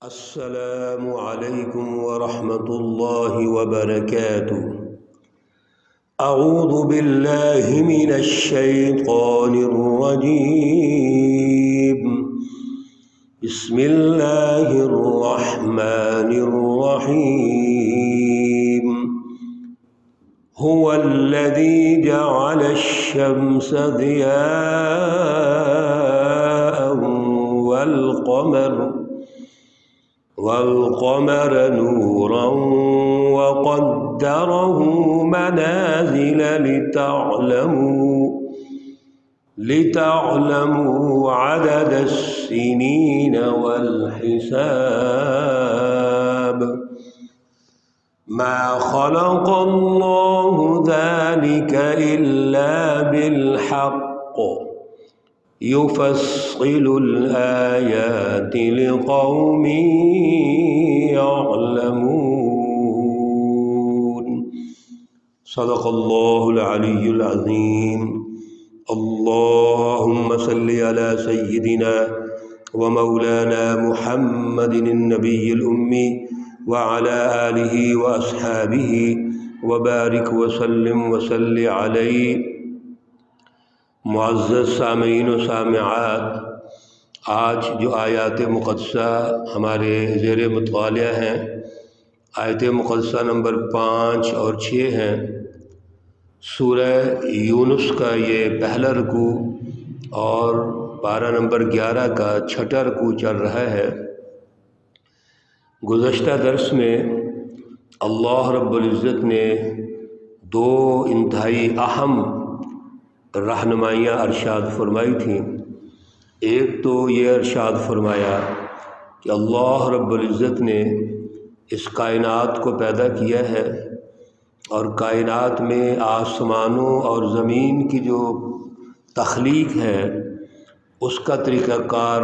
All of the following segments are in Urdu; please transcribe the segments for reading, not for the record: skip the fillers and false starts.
السلام علیکم ورحمۃ اللہ وبرکاتہ۔ اعوذ باللہ من الشیطان الرجیم، بسم اللہ الرحمن الرحیم۔ هو الذی جعل الشمس ضیاء والقمر نورا وقدره منازل لتعلموا عدد السنين والحساب، ما خلق الله ذلك إلا بالحق، يفصل الآيات لقوم يعلمون۔ صدق اللہ العلی العظیم۔ اللہم صل علی سیدنا ومولانا محمد النبی الأمی وعلى آلہ واصحابہ وبارک وسلم وصل علیہ۔ معزز سامعین و سامعات، آج جو آیات مقدسہ ہمارے زیر مطالعہ ہیں، آیت مقدسہ نمبر 5 اور 6 ہیں۔ سورہ یونس کا یہ پہلا رکوع اور پارہ نمبر 11 کا چھٹا رکوع چل رہا ہے۔ گزشتہ درس میں اللہ رب العزت نے دو انتہائی اہم رہنمائیاں ارشاد فرمائی تھیں۔ ایک تو یہ ارشاد فرمایا کہ اللہ رب العزت نے اس کائنات کو پیدا کیا ہے، اور کائنات میں آسمانوں اور زمین کی جو تخلیق ہے اس کا طریقہ کار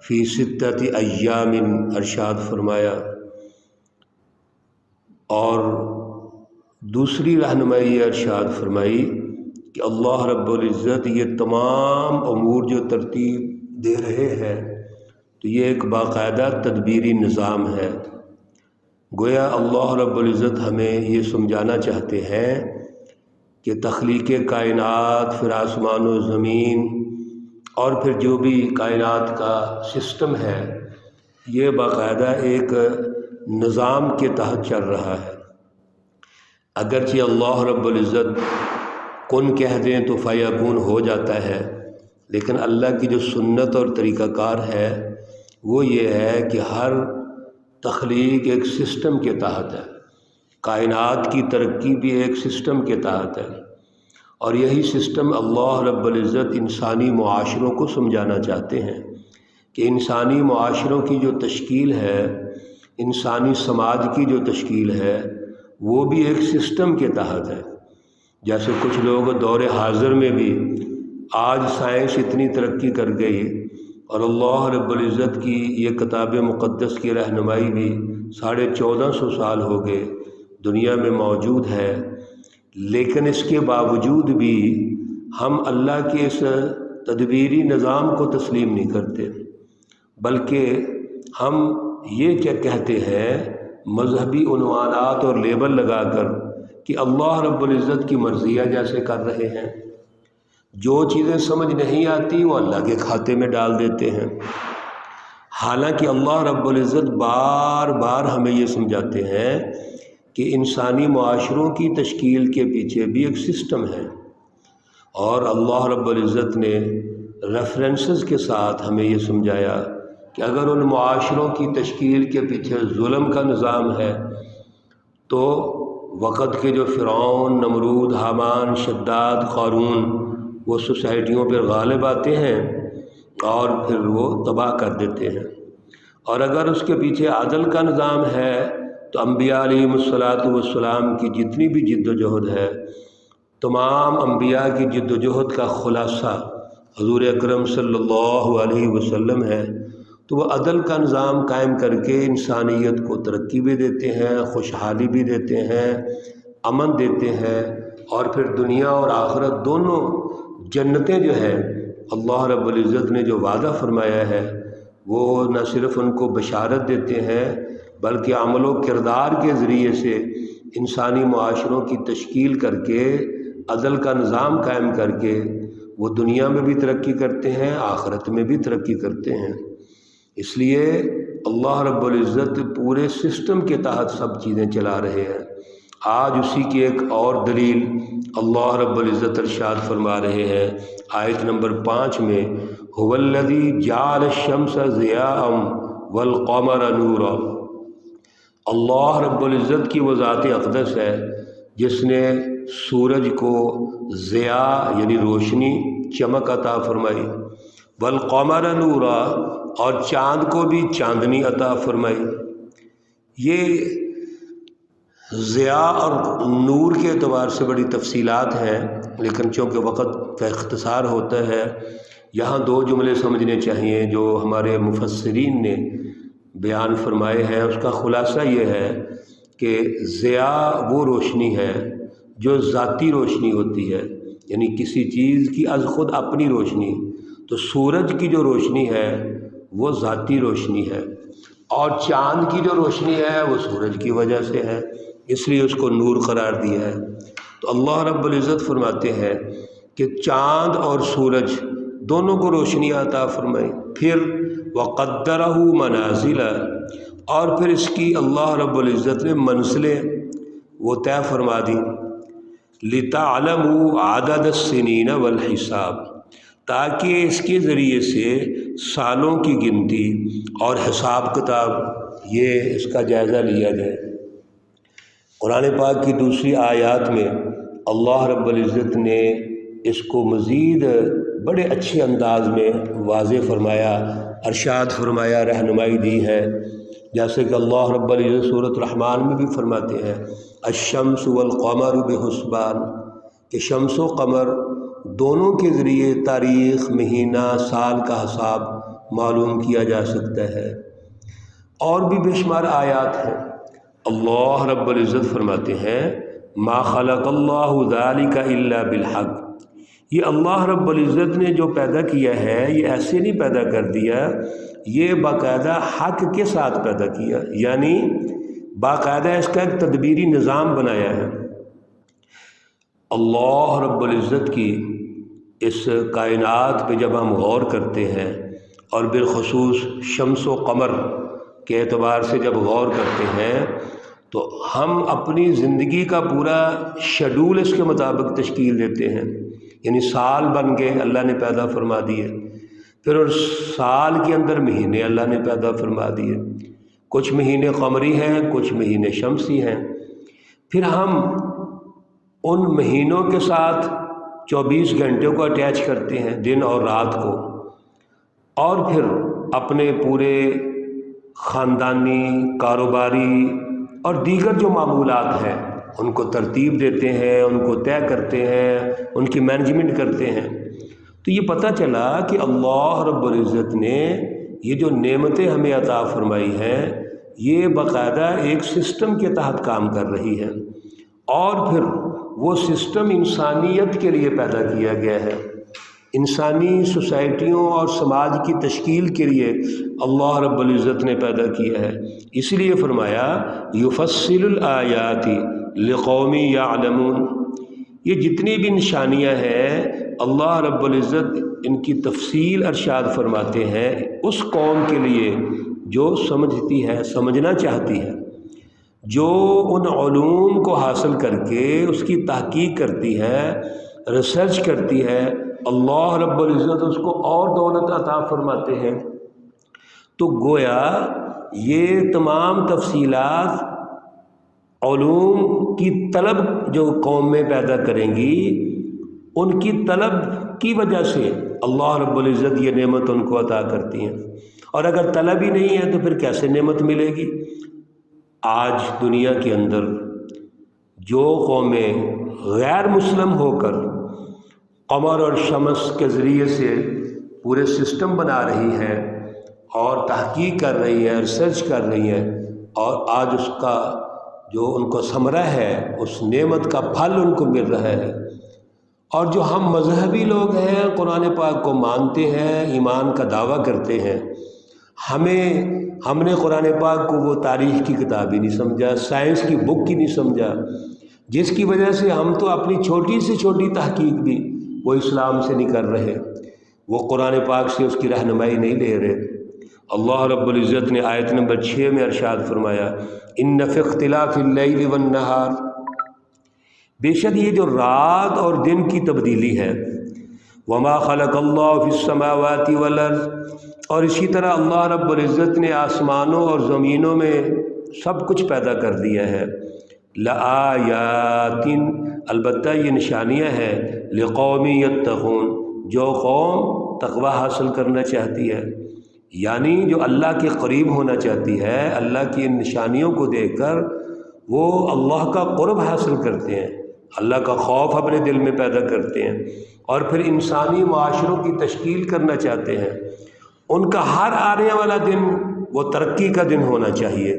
فی ستۃ ایام ارشاد فرمایا۔ اور دوسری رہنمائی ارشاد فرمائی کہ اللہ رب العزت یہ تمام امور جو ترتیب دے رہے ہیں تو یہ ایک باقاعدہ تدبیری نظام ہے۔ گویا اللہ رب العزت ہمیں یہ سمجھانا چاہتے ہیں کہ تخلیق کائنات، پھر آسمان و زمین، اور پھر جو بھی کائنات کا سسٹم ہے، یہ باقاعدہ ایک نظام کے تحت چل رہا ہے۔ اگرچہ اللہ رب العزت کن کہہ دیں تو فیکون ہو جاتا ہے، لیکن اللہ کی جو سنت اور طریقہ کار ہے وہ یہ ہے کہ ہر تخلیق ایک سسٹم کے تحت ہے، کائنات کی ترقی بھی ایک سسٹم کے تحت ہے، اور یہی سسٹم اللہ رب العزت انسانی معاشروں کو سمجھانا چاہتے ہیں کہ انسانی معاشروں کی جو تشکیل ہے، انسانی سماج کی جو تشکیل ہے، وہ بھی ایک سسٹم کے تحت ہے۔ جیسے کچھ لوگ دور حاضر میں بھی، آج سائنس اتنی ترقی کر گئی اور اللہ رب العزت کی یہ کتاب مقدس کی رہنمائی بھی 1450 سال ہو گئے دنیا میں موجود ہے، لیکن اس کے باوجود بھی ہم اللہ کے اس تدبیری نظام کو تسلیم نہیں کرتے، بلکہ ہم یہ کیا کہتے ہیں مذہبی عنوانات اور لیبل لگا کر کہ اللہ رب العزت کی مرضیہ جیسے کر رہے ہیں۔ جو چیزیں سمجھ نہیں آتی وہ اللہ کے کھاتے میں ڈال دیتے ہیں، حالانکہ اللہ رب العزت بار بار ہمیں یہ سمجھاتے ہیں کہ انسانی معاشروں کی تشکیل کے پیچھے بھی ایک سسٹم ہے، اور اللہ رب العزت نے ریفرنسز کے ساتھ ہمیں یہ سمجھایا کہ اگر ان معاشروں کی تشکیل کے پیچھے ظلم کا نظام ہے تو وقت کے جو فرعون، نمرود، حامان، شداد، قارون، وہ سوسائٹیوں پر غالب آتے ہیں اور پھر وہ تباہ کر دیتے ہیں۔ اور اگر اس کے پیچھے عدل کا نظام ہے تو انبیاء علیہم الصلاۃ کی جتنی بھی جد و جہد ہے، تمام انبیاء کی جد و جہد کا خلاصہ حضور اکرم صلی اللہ علیہ وسلم ہے، تو وہ عدل کا نظام قائم کر کے انسانیت کو ترقی بھی دیتے ہیں، خوشحالی بھی دیتے ہیں، امن دیتے ہیں، اور پھر دنیا اور آخرت دونوں جنتیں جو ہیں اللہ رب العزت نے جو وعدہ فرمایا ہے وہ نہ صرف ان کو بشارت دیتے ہیں بلکہ عمل و کردار کے ذریعے سے انسانی معاشروں کی تشکیل کر کے عدل کا نظام قائم کر کے وہ دنیا میں بھی ترقی کرتے ہیں، آخرت میں بھی ترقی کرتے ہیں۔ اس لیے اللہ رب العزت پورے سسٹم کے تحت سب چیزیں چلا رہے ہیں۔ آج اسی کی ایک اور دلیل اللہ رب العزت ارشاد فرما رہے ہیں آیت نمبر 5 میں، هو الذی جعل الشمس ضیاء والقمر نورا۔ اللہ رب العزت کی وہ ذات اقدس ہے جس نے سورج کو ضیاء یعنی روشنی، چمک عطا فرمائی، والقمر نورا اور چاند کو بھی چاندنی عطا فرمائی۔ یہ ضیاء اور نور کے اعتبار سے بڑی تفصیلات ہیں، لیکن چونکہ وقت کا اختصار ہوتا ہے یہاں دو جملے سمجھنے چاہیے جو ہمارے مفسرین نے بیان فرمائے ہیں۔ اس کا خلاصہ یہ ہے کہ ضیاء وہ روشنی ہے جو ذاتی روشنی ہوتی ہے، یعنی کسی چیز کی از خود اپنی روشنی، تو سورج کی جو روشنی ہے وہ ذاتی روشنی ہے، اور چاند کی جو روشنی ہے وہ سورج کی وجہ سے ہے، اس لیے اس کو نور قرار دیا ہے۔ تو اللہ رب العزت فرماتے ہیں کہ چاند اور سورج دونوں کو روشنی عطا فرمائی، پھر وَقَدَّرَهُ مَنَازِلَ، اور پھر اس کی اللہ رب العزت نے منزلیں وہ طے فرما دی، لِتَعْلَمُوا عَدَدَ السِّنِينَ وَالْحِسَابَ، تاکہ اس کے ذریعے سے سالوں کی گنتی اور حساب کتاب یہ اس کا جائزہ لیا جائے۔ قرآن پاک کی دوسری آیات میں اللہ رب العزت نے اس کو مزید بڑے اچھے انداز میں واضح فرمایا، ارشاد فرمایا، رہنمائی دی ہے، جیسے کہ اللہ رب العزت سورۃ الرحمن میں بھی فرماتے ہیں الشمس والقمر بحسبان، کہ شمس و قمر دونوں کے ذریعے تاریخ، مہینہ، سال کا حساب معلوم کیا جا سکتا ہے۔ اور بھی بے شمار آیات ہیں۔ اللہ رب العزت فرماتے ہیں ما خلق اللہ ذلک الا بالحق، یہ اللہ رب العزت نے جو پیدا کیا ہے یہ ایسے نہیں پیدا کر دیا، یہ باقاعدہ حق کے ساتھ پیدا کیا، یعنی باقاعدہ اس کا ایک تدبیری نظام بنایا ہے۔ اللہ رب العزت کی اس کائنات پہ جب ہم غور کرتے ہیں اور بالخصوص شمس و قمر کے اعتبار سے جب غور کرتے ہیں تو ہم اپنی زندگی کا پورا شیڈول اس کے مطابق تشکیل دیتے ہیں، یعنی سال بن گئے اللہ نے پیدا فرما دیے، پھر اور سال کے اندر مہینے اللہ نے پیدا فرما دیے، کچھ مہینے قمری ہیں، کچھ مہینے شمسی ہیں، پھر ہم ان مہینوں کے ساتھ 24 گھنٹوں کو اٹیچ کرتے ہیں، دن اور رات کو، اور پھر اپنے پورے خاندانی، کاروباری اور دیگر جو معمولات ہیں ان کو ترتیب دیتے ہیں، ان کو طے کرتے ہیں، ان کی مینجمنٹ کرتے ہیں۔ تو یہ پتہ چلا کہ اللہ رب العزت نے یہ جو نعمتیں ہمیں عطا فرمائی ہیں یہ باقاعدہ ایک سسٹم کے تحت کام کر رہی ہے، اور پھر وہ سسٹم انسانیت کے لیے پیدا کیا گیا ہے، انسانی سوسائٹیوں اور سماج کی تشکیل کے لیے اللہ رب العزت نے پیدا کیا ہے۔ اس لیے فرمایا یفصل الآیات لقوم یعلمون، یہ جتنی بھی نشانیاں ہیں اللہ رب العزت ان کی تفصیل ارشاد فرماتے ہیں اس قوم کے لیے جو سمجھتی ہے، سمجھنا چاہتی ہے، جو ان علوم کو حاصل کر کے اس کی تحقیق کرتی ہے، ریسرچ کرتی ہے، اللہ رب العزت اس کو اور دولت عطا فرماتے ہیں۔ تو گویا یہ تمام تفصیلات علوم کی طلب جو قوم میں پیدا کریں گی، ان کی طلب کی وجہ سے اللہ رب العزت یہ نعمت ان کو عطا کرتی ہیں، اور اگر طلب ہی نہیں ہے تو پھر کیسے نعمت ملے گی؟ آج دنیا کے اندر جو قومیں غیر مسلم ہو کر قمر اور شمس کے ذریعے سے پورے سسٹم بنا رہی ہیں اور تحقیق کر رہی ہیں، ریسرچ کر رہی ہیں، اور آج اس کا جو ان کو ثمرہ ہے، اس نعمت کا پھل ان کو مل رہا ہے، اور جو ہم مذہبی لوگ ہیں، قرآن پاک کو مانتے ہیں، ایمان کا دعویٰ کرتے ہیں، ہم نے قرآن پاک کو وہ تاریخ کی کتاب ہی نہیں سمجھا، سائنس کی بک ہی نہیں سمجھا، جس کی وجہ سے ہم تو اپنی چھوٹی سے چھوٹی تحقیق بھی وہ اسلام سے نہیں کر رہے، وہ قرآن پاک سے اس کی رہنمائی نہیں لے رہے۔ اللہ رب العزت نے آیت نمبر 6 میں ارشاد فرمایا، ان فی اختلاف اللیل والنہار، بے شک یہ جو رات اور دن کی تبدیلی ہے، وما خلق اللہ فی السماوات والارض، اور اسی طرح اللہ رب العزت نے آسمانوں اور زمینوں میں سب کچھ پیدا کر دیا ہے، لآیات، البتہ یہ نشانیاں ہیں، لقوم یتقون، جو قوم تقوی حاصل کرنا چاہتی ہے، یعنی جو اللہ کے قریب ہونا چاہتی ہے، اللہ کی ان نشانیوں کو دیکھ کر وہ اللہ کا قرب حاصل کرتے ہیں، اللہ کا خوف اپنے دل میں پیدا کرتے ہیں، اور پھر انسانی معاشروں کی تشکیل کرنا چاہتے ہیں۔ ان کا ہر آنے والا دن وہ ترقی کا دن ہونا چاہیے،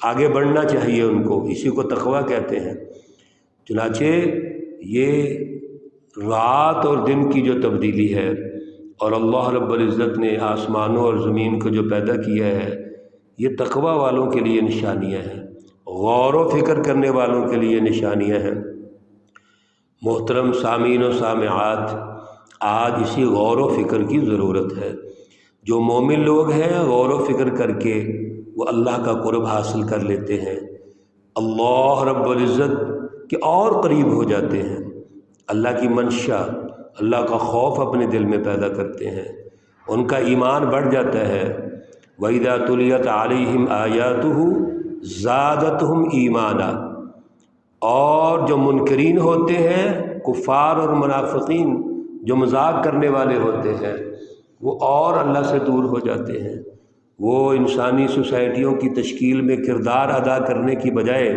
آگے بڑھنا چاہیے ان کو، اسی کو تقوی کہتے ہیں۔ چنانچہ یہ رات اور دن کی جو تبدیلی ہے، اور اللہ رب العزت نے آسمانوں اور زمین کو جو پیدا کیا ہے، یہ تقوی والوں کے لیے نشانیاں ہیں، غور و فکر کرنے والوں کے لیے نشانیاں ہیں۔ محترم سامعین و سامعات، آج اسی غور و فکر کی ضرورت ہے۔ جو مومن لوگ ہیں غور و فکر کر کے وہ اللہ کا قرب حاصل کر لیتے ہیں، اللہ رب العزت کے اور قریب ہو جاتے ہیں، اللہ کی منشا، اللہ کا خوف اپنے دل میں پیدا کرتے ہیں، ان کا ایمان بڑھ جاتا ہے۔ وَإِذَا تُلِيَتْ عَلَيْهِمْ آيَاتُهُ زَادَتْهُمْ ایمانا، اور جو منکرین ہوتے ہیں، کفار اور منافقین، جو مذاق کرنے والے ہوتے ہیں، وہ اور اللہ سے دور ہو جاتے ہیں، وہ انسانی سوسائٹیوں کی تشکیل میں کردار ادا کرنے کی بجائے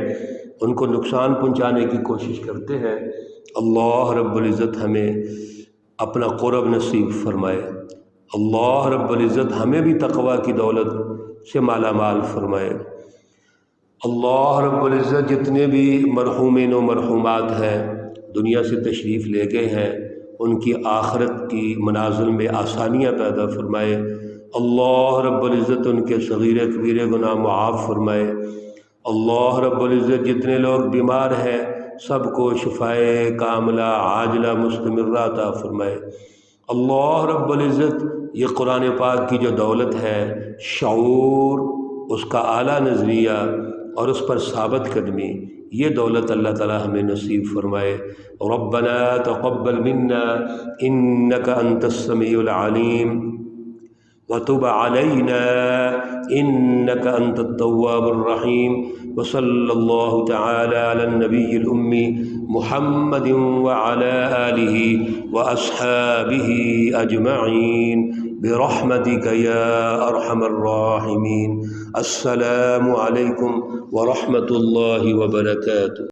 ان کو نقصان پہنچانے کی کوشش کرتے ہیں۔ اللہ رب العزت ہمیں اپنا قرب نصیب فرمائے، اللہ رب العزت ہمیں بھی تقوی کی دولت سے مالا مال فرمائے۔ اللہ رب العزت جتنے بھی مرحومین و مرحومات ہیں دنیا سے تشریف لے گئے ہیں، ان کی آخرت کی منازل میں آسانیاں پیدا فرمائے۔ اللہ رب العزت ان کے صغیر کبیر گناہ معاف فرمائے۔ اللہ رب العزت جتنے لوگ بیمار ہیں سب کو شفائے کاملہ عاجلہ مستمرہ عطا فرمائے۔ اللہ رب العزت یہ قرآن پاک کی جو دولت ہے، شعور، اس کا اعلیٰ نظریہ اور اس پر ثابت قدمی، یہ دولت اللہ تعالی ہمیں نصیب فرمائے۔ ربنا تقبل منا انک انت السمیع العلیم وتب علینا انک انت التواب الرحیم، وصلی اللہ تعالی علی النبی الامی محمد وعلی آلہ واصحابہ اجمعین برحمتک یا ارحم الراحمین۔ السلام علیکم ورحمۃ اللہ وبرکاتہ۔